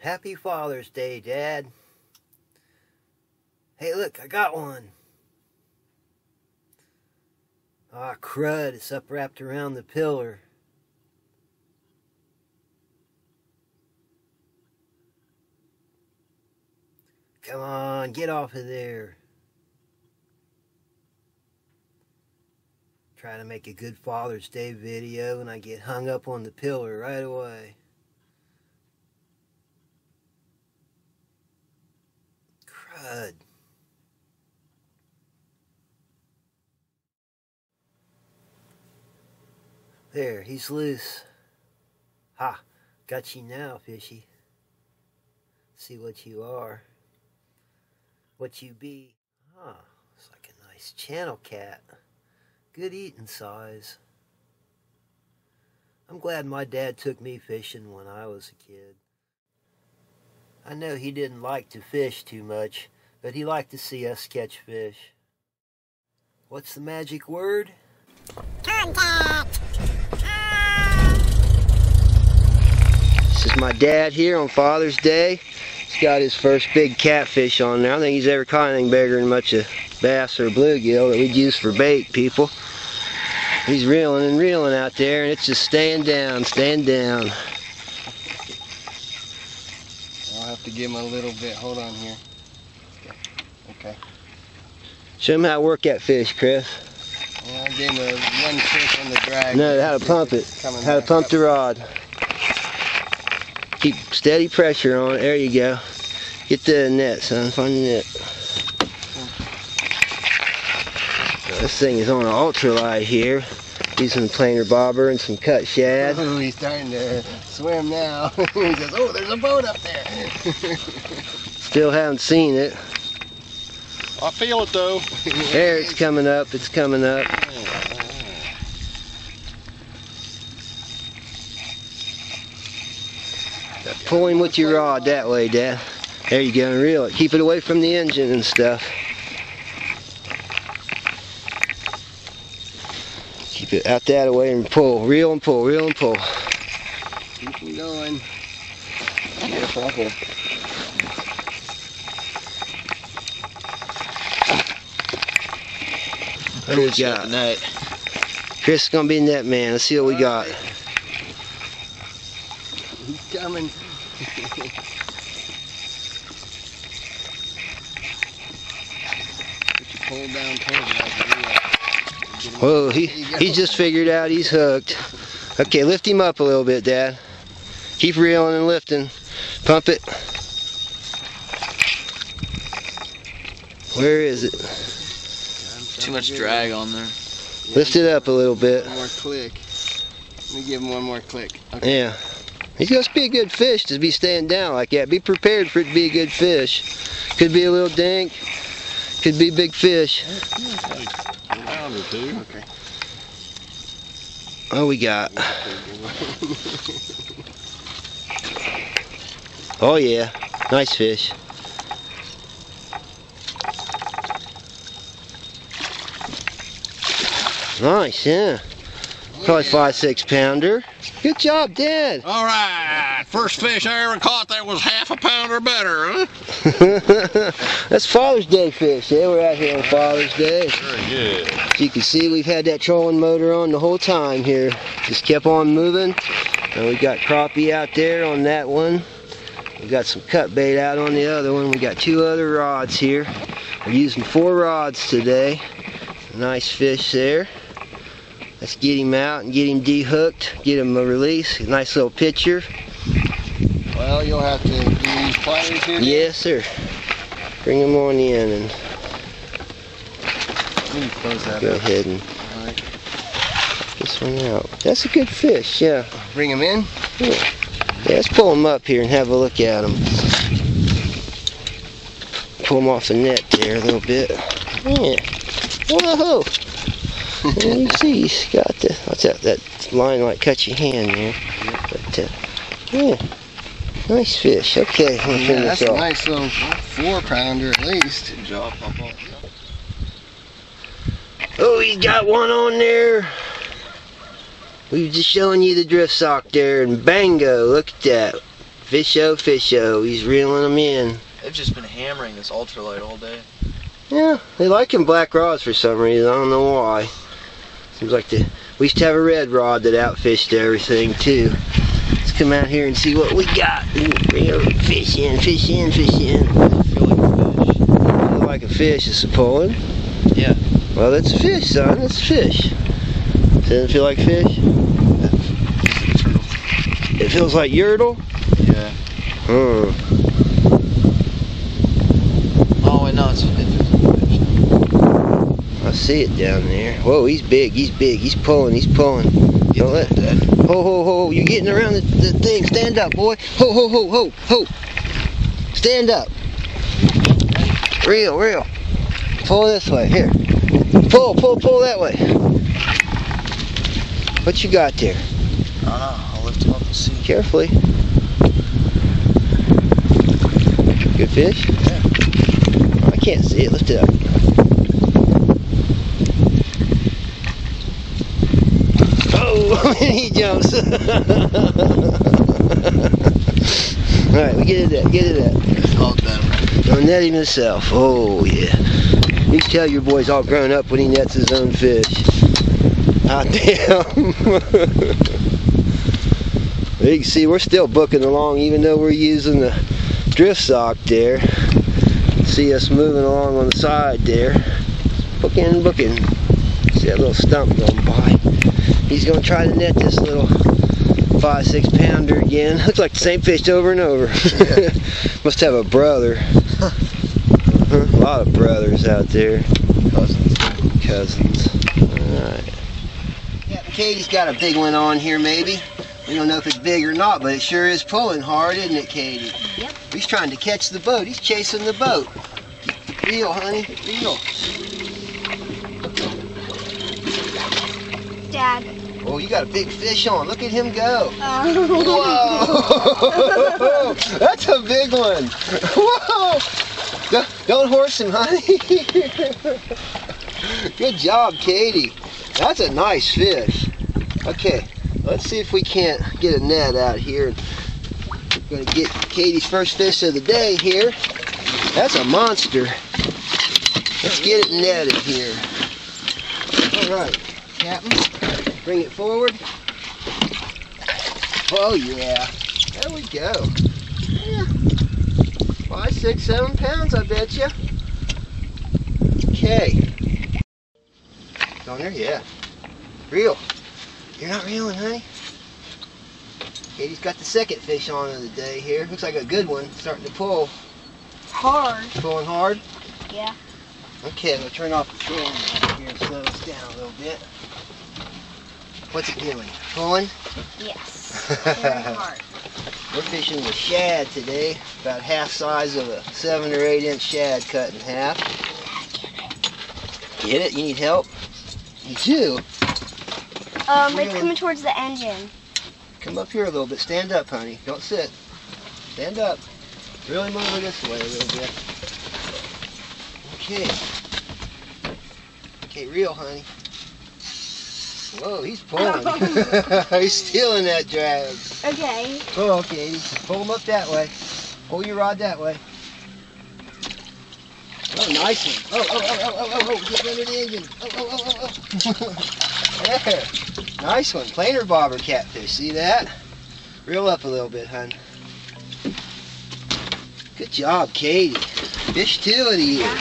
Happy Father's Day, Dad. Hey, look, I got one. Ah, crud, it's up wrapped around the pillar. Come on, get off of there. Try to make a good Father's Day video and I get hung up on the pillar right away. Crud. There, he's loose. Ha, got you now, fishy. See what you are. What you be. Ah, it's like a nice channel cat. Good eating size. I'm glad my dad took me fishing when I was a kid. I know he didn't like to fish too much, but he liked to see us catch fish. What's the magic word? Contact! This is my dad here on Father's Day. He's got his first big catfish on there. I don't think he's ever caught anything bigger than much of bass or bluegill that we'd use for bait, people. He's reeling and reeling out there, and it's just staying down, staying down. I'll have to give him a little bit. Hold on here. Okay. Show him how to work that fish, Chris. Well, I gave him one trick on the drag. No, how to pump it. How to pump the rod. Keep steady pressure on it. There you go. Get the net, son. Find the net. This thing is on an ultralight here. Using a planer bobber and some cut shad. Oh, he's starting to swim now. He says, oh, there's a boat up there. Still haven't seen it. I feel it though. There, it's coming up. It's coming up. Pull him with your rod that way, Dad. There you go, and reel it. Keep it away from the engine and stuff. Keep it out that way and pull. Reel and pull, reel and pull. Keep him going. Careful. What do we got? Chris is gonna be net man. Let's see what we got. He's coming. Put your pole down towards it. Whoa, he just figured out he's hooked. Okay, lift him up a little bit, Dad. Keep reeling and lifting. Pump it. Where is it? Too much drag on there. Lift it up a little bit. One more click. Let me give him one more click. Okay. Yeah. He's going to be a good fish to be staying down like that. Be prepared for it to be a good fish. Could be a little dink. Could be big fish. Okay. What we got? Oh yeah. Nice fish. Nice, yeah. Probably 5-6 pounder. Good job, Dad. All right, first fish I ever caught that was half a pound or better, huh? That's Father's Day fish. Yeah, we're out here on Father's Day. Very good. As you can see, we've had that trolling motor on the whole time here. Just kept on moving. And we got crappie out there on that one. We got some cut bait out on the other one. We got 2 other rods here. We're using 4 rods today. Nice fish there. Let's get him out and get him dehooked, get him a release, a nice little picture. Well, you'll have to do these pliers here. Yes, sir. Bring him on in and close that go up. ahead and Right. this one out. That's a good fish, yeah. Bring him in. Yeah, let's pull him up here and have a look at him. Pull him off the net there a little bit. Yeah. Whoa! And you see, he's got the, what's that line like cut your hand there. But, yeah, nice fish. Okay, let me Yeah, finish that's this a off. nice little 4-pounder at least. Good job, Papa. Oh, he's got one on there. We were just showing you the drift sock there, and bango, look at that. Fisho, fisho. He's reeling them in. They've just been hammering this ultralight all day. Yeah, they like them black rods for some reason. I don't know why. Seems like we used to have a red rod that outfished everything too. Let's come out here and see what we got. Fish in, fish in, fish in. I feel like a fish. Feel like a fish is pulling. Yeah. Well, that's a fish, son. That's a fish. Doesn't feel like fish? It feels like yertle? Yeah. Hmm. Oh, wait, no, it's a fish. I see it down there. Whoa, he's big, he's big. He's pulling, he's pulling. Don't let that. Ho, ho, ho. You're getting around the thing. Stand up, boy. Ho, ho, ho, ho, ho. Stand up. Reel, reel. Pull this way. Here. Pull, pull, pull that way. What you got there? I don't know. I'll lift him up and see. Carefully. Good fish? Yeah. Oh, I can't see it. Lift it up. Oh, he jumps. Alright, we get it at. Get it at. Oh, better. Don't net him himself. Oh, yeah. You can tell your boy's all grown up when he nets his own fish. Hot damn. You can see we're still booking along even though we're using the drift sock there. See us moving along on the side there. Booking, booking. See that little stump going by. He's going to try to net this little 5-6 pounder again. Looks like the same fish over and over. Yeah. Must have a brother. A lot of brothers out there. Cousins. Cousins. Alright. Yeah, Katie's got a big one on here maybe. We don't know if it's big or not, but it sure is pulling hard, isn't it, Katie? Yep. He's trying to catch the boat. He's chasing the boat. Reel, honey. Reel. Dad. Oh, you got a big fish on. Look at him go. Whoa. Whoa! That's a big one. Whoa! Don't horse him, honey. Good job, Katie. That's a nice fish. Okay, let's see if we can't get a net out here. We're going to get Katie's first fish of the day here. That's a monster. Let's get it netted here. All right, Captain. Bring it forward. Oh yeah, there we go. Yeah. 5, 6, 7 pounds, I bet you. Okay. On there, yeah. Reel. You're not reeling, honey. Katie's got the second fish on of the day here. Looks like a good one. Starting to pull. Hard. Pulling hard. Yeah. Okay, I'm gonna turn off the film here and slow us down a little bit. What's it doing? Pulling? Yes. Very hard. We're fishing with shad today. About half size of a 7 or 8 inch shad cut in half. Get it? You need help? You do? It's coming towards the engine. Come up here a little bit. Stand up, honey. Don't sit. Stand up. Really move it this way a little bit. Okay. Okay, reel, honey. Whoa, he's pulling. He's stealing that drag. Okay. Oh, okay. Pull him up that way. Pull your rod that way. Oh, nice one. Oh. Get under the engine. Oh. There. Nice one. Planer bobber catfish. See that? Reel up a little bit, hun. Good job, Katie. Fish 2 of the year.